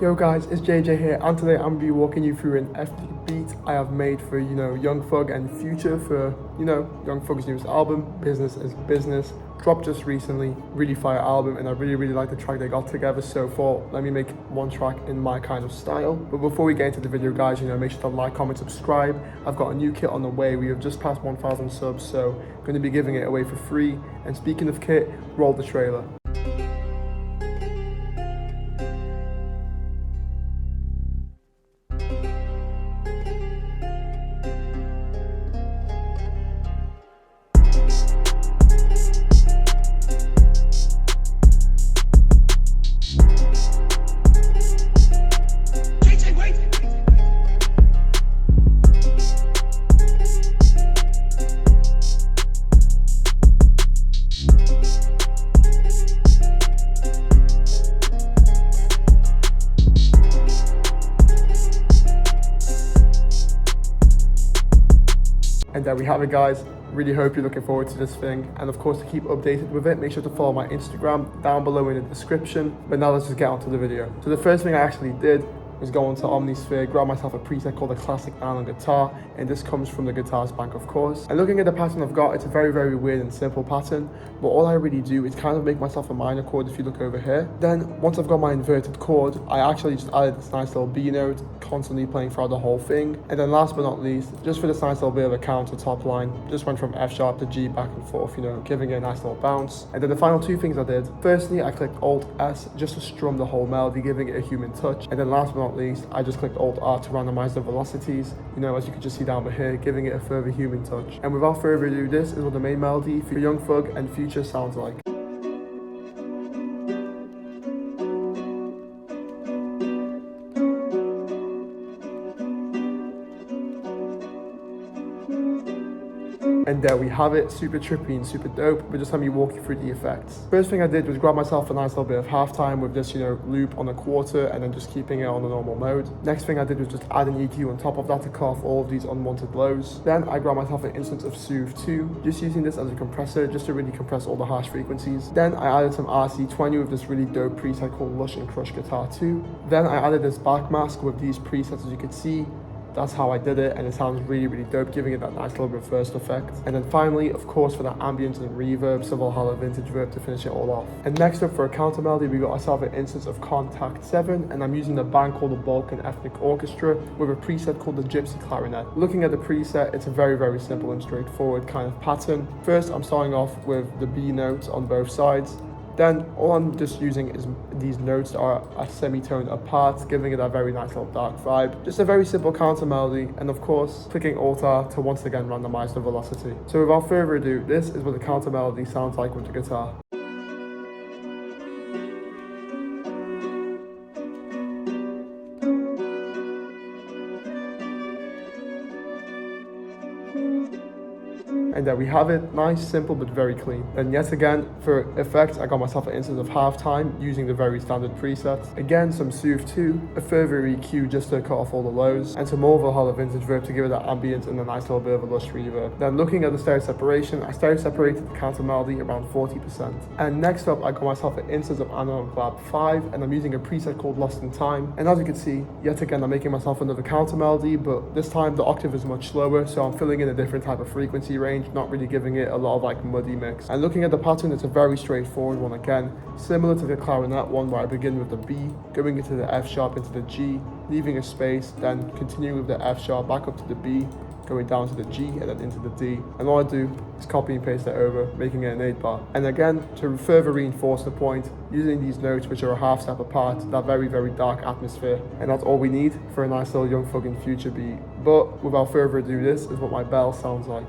Yo guys, it's JJ here, and today I'm gonna be walking you through an FD beat I have made for, Young Thug and Future for, Young Thug's newest album, Business is Business. Dropped just recently, really fire album, and I really like the track they got together. So far, let me make one track in my kind of style. But before we get into the video guys, make sure to like, comment, subscribe. I've got a new kit on the way. We have just passed 1,000 subs, so I'm going to be giving it away for free. And speaking of kit, roll the trailer. And there we have it guys. Really hope you're looking forward to this thing, and of course to keep updated with it, make sure to follow my Instagram down below in the description. But now let's just get on to the video. So the first thing I actually did was go onto Omnisphere, grab myself a preset called the Classic Nylon Guitar, and this comes from the Guitars Bank, of course. And looking at the pattern I've got, it's a very weird and simple pattern, but all I really do is kind of make myself a minor chord if you look over here. Then once I've got my inverted chord, I actually just added this nice little B note, constantly playing throughout the whole thing. And then last but not least, just for this nice little bit of a counter top line, just went from F sharp to G back and forth, giving it a nice little bounce. And then the final two things I did, firstly I clicked Alt S just to strum the whole melody, giving it a human touch. And then last but not least, I just clicked Alt R to randomize the velocities, as you can just see down here, giving it a further human touch. And without further ado, this is what the main melody for Young Thug and Future sounds like. And there we have it, super trippy and super dope, but just let me walk you through the effects. First thing I did was grab myself a nice little bit of halftime with this, loop on a quarter, and then just keeping it on the normal mode. Next thing I did was just add an EQ on top of that to cut off all of these unwanted lows. Then I grabbed myself an instance of Soothe 2, just using this as a compressor, just to really compress all the harsh frequencies. Then I added some RC20 with this really dope preset called Lush and Crush Guitar 2. Then I added this backmask with these presets, as you can see. That's how I did it, and it sounds really dope, giving it that nice little reversed effect. And then finally, of course, for that ambience and reverb, some Valhalla Vintage Verb to finish it all off. And next up for a counter melody, we got ourselves an instance of Contact 7, and I'm using the band called the Balkan Ethnic Orchestra with a preset called the Gypsy Clarinet. Looking at the preset, it's a very simple and straightforward kind of pattern. First, I'm starting off with the B notes on both sides. Then all I'm just using is these notes that are a semitone apart, giving it a very nice little dark vibe. Just a very simple counter melody, and of course, clicking Alt R to once again randomize the velocity. So without further ado, this is what the counter melody sounds like with the guitar. And there we have it, nice, simple, but very clean. And yet again, for effects, I got myself an instance of halftime using the very standard presets. Again, some Soothe 2, a further EQ just to cut off all the lows, and some more Valhalla Vintage Verb to give it that ambience and a nice little bit of a lush reverb. Then looking at the stereo separation, I stereo separated the counter melody around 40%. And next up, I got myself an instance of Analog Lab 5, and I'm using a preset called Lost in Time. And as you can see, yet again, I'm making myself another counter melody, but this time the octave is much slower, so I'm filling in a different type of frequency range, not really giving it a lot of muddy mix. And looking at the pattern, it's a very straightforward one again, similar to the clarinet one where I begin with the B, going into the F sharp into the G, leaving a space, then continuing with the F sharp back up to the B, going down to the G and then into the D. And all I do is copy and paste that over, making it an 8-bar. And again, to further reinforce the point, using these notes which are a half step apart, that very dark atmosphere. And that's all we need for a nice little Young Thug and Future beat. But without further ado, this is what my bell sounds like.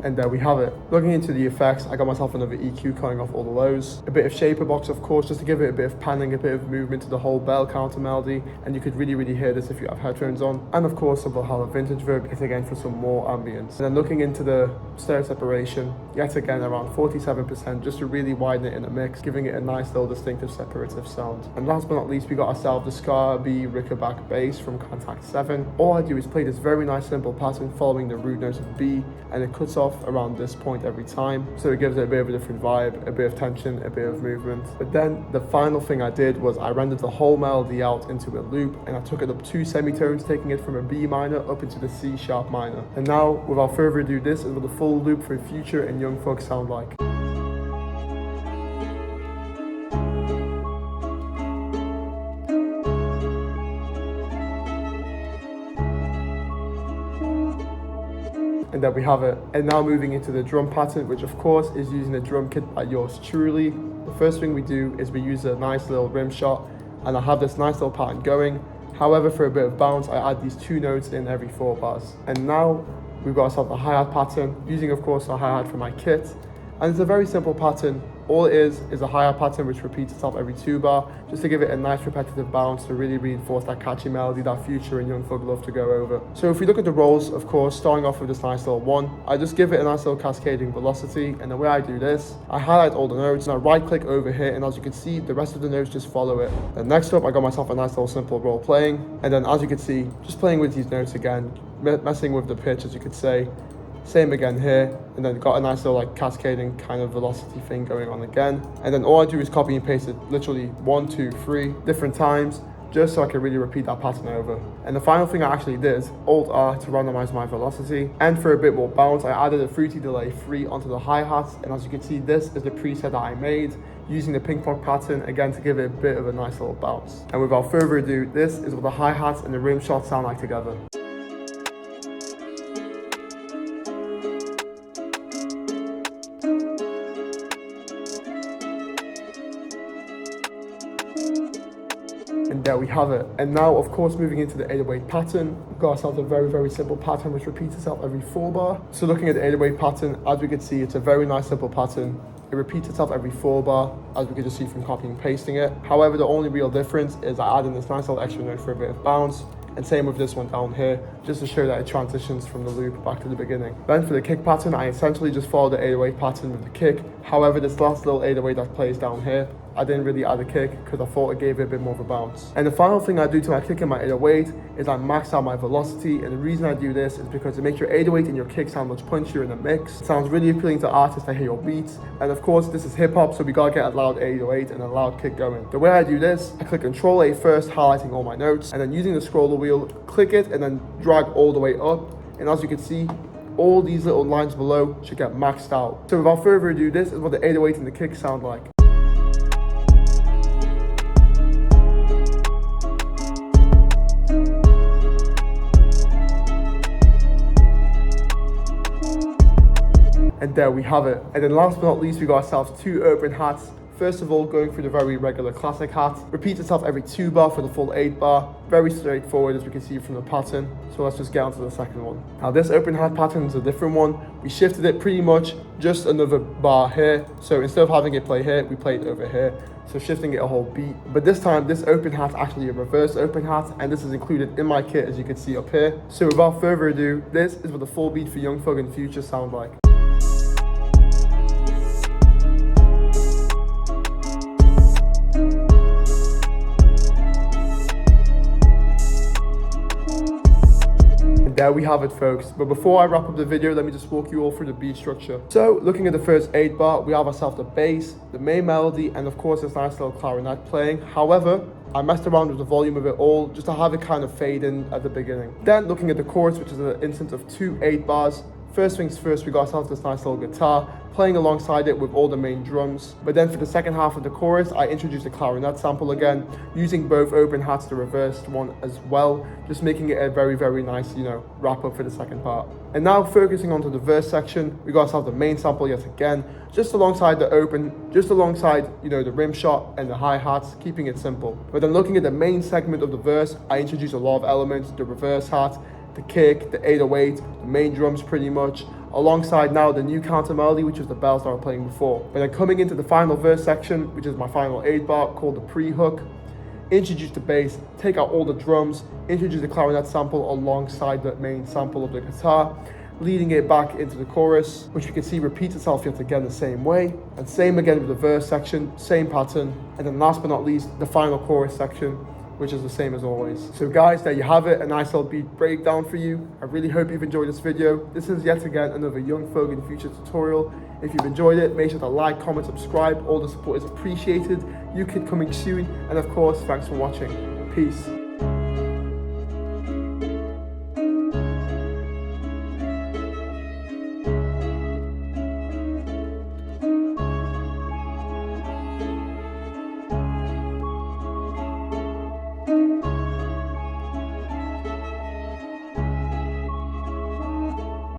And there we have it. Looking into the effects, I got myself another EQ cutting off all the lows. A bit of shaper box, of course, just to give it a bit of panning, a bit of movement to the whole bell counter melody. And you could really hear this if you have headphones on. And of course, some Valhalla vintage verb, yet again for some more ambience. And then looking into the stereo separation, yet again around 47%, just to really widen it in the mix, giving it a nice little distinctive separative sound. And last but not least, we got ourselves the Scar B Rickenbacker bass from Contact 7. All I do is play this very nice simple pattern following the root notes of B, and it cuts off around this point every time, so it gives it a bit of a different vibe, a bit of tension, a bit of movement. But then the final thing I did was I rendered the whole melody out into a loop, and I took it up 2 semitones, taking it from a B minor up into the C sharp minor. And now, without further ado, this is what the full loop for Future and Young Thug sound like. And there we have it. And now moving into the drum pattern, which of course is using the drum kit by yours truly. The first thing we do is we use a nice little rim shot, and I have this nice little pattern going. However, for a bit of bounce, I add these 2 notes in every 4 bars. And now we've got ourselves a hi-hat pattern, using of course a hi-hat from my kit. And it's a very simple pattern. All it is a hi-hat pattern which repeats itself every 2 bar, just to give it a nice repetitive bounce to really reinforce that catchy melody that Future and Young Thug love to go over. So if we look at the rolls, of course, starting off with this nice little 1, I just give it a nice little cascading velocity, and the way I do this, I highlight all the notes, and I right click over here, and as you can see, the rest of the notes just follow it. Then next up, I got myself a nice little simple roll playing, and then as you can see, just playing with these notes again, messing with the pitch, as you could say. Same again here, and then got a nice little like cascading kind of velocity thing going on again. And then all I do is copy and paste it literally 1, 2, 3 different times, just so I can really repeat that pattern over. And the final thing I actually did is Alt-R to randomize my velocity. And for a bit more bounce, I added a fruity delay 3 onto the hi-hats. And as you can see, this is the preset that I made using the ping pong pattern, again, to give it a bit of a nice little bounce. And without further ado, this is what the hi-hats and the rim shot sound like together. And there we have it. And now, of course, moving into the 808 pattern, we've got ourselves a very simple pattern which repeats itself every 4 bar. So looking at the 808 pattern, as we can see, it's a very nice simple pattern. It repeats itself every 4 bar, as we can just see from copying and pasting it. However, the only real difference is I add in this nice little extra note for a bit of bounce. And same with this one down here, just to show that it transitions from the loop back to the beginning. Then for the kick pattern, I essentially just follow the 808 pattern with the kick. However, this last little 808 that plays down here, I didn't really add a kick because I thought it gave it a bit more of a bounce. And the final thing I do to my kick and my 808 is I max out my velocity. And the reason I do this is because it makes your 808 and your kick sound much punchier in the mix. It sounds really appealing to artists that hear your beats. And of course, this is hip hop, so we gotta get a loud 808 and a loud kick going. The way I do this, I click Control A first, highlighting all my notes, and then using the scroller wheel, click it and then drag all the way up. And as you can see, all these little lines below should get maxed out. So without further ado, this is what the 808 and the kick sound like. And there we have it. And then last but not least, we got ourselves 2 open hats. First of all, going through the very regular classic hat. Repeats itself every 2 bar for the full 8 bar. Very straightforward, as we can see from the pattern. So let's just get on to the second one. Now this open hat pattern is a different one. We shifted it pretty much just another bar here. So instead of having it play here, we play it over here. So shifting it a whole beat. But this time, this open hat is actually a reverse open hat, and this is included in my kit, as you can see up here. So without further ado, this is what the full beat for Young Thug and Future sound like. There we have it, folks. But before I wrap up the video, let me just walk you all through the beat structure. So looking at the first 8 bar, we have ourselves the bass, the main melody, and of course this nice little clarinet playing. However, I messed around with the volume of it all just to have it kind of fade in at the beginning. Then looking at the chorus, which is an instance of 2 8 bars. First things first, we got ourselves this nice little guitar playing alongside it with all the main drums. But then for the second half of the chorus, I introduced a clarinet sample again, using both open hats, the reversed one as well, just making it a very nice, wrap up for the second part. And now focusing onto the verse section, we got ourselves the main sample yet again, just alongside the open, just alongside, the rim shot and the hi-hats, keeping it simple. But then looking at the main segment of the verse, I introduced a lot of elements, the reverse hat, the kick, the 808, the main drums pretty much. alongside now the new counter melody, which is the bells that I was playing before. But then coming into the final verse section, which is my final 8-bar called the pre-hook, introduce the bass, take out all the drums, introduce the clarinet sample alongside the main sample of the guitar, leading it back into the chorus, which you can see repeats itself yet again the same way. And same again with the verse section, same pattern. And then last but not least, the final chorus section, which is the same as always. So guys, there you have it, a nice little beat breakdown for you. I really hope you've enjoyed this video. This is yet again another Young Thug in the Future tutorial. If you've enjoyed it, make sure to like, comment, subscribe. All the support is appreciated. New kid coming soon. And of course, thanks for watching. Peace.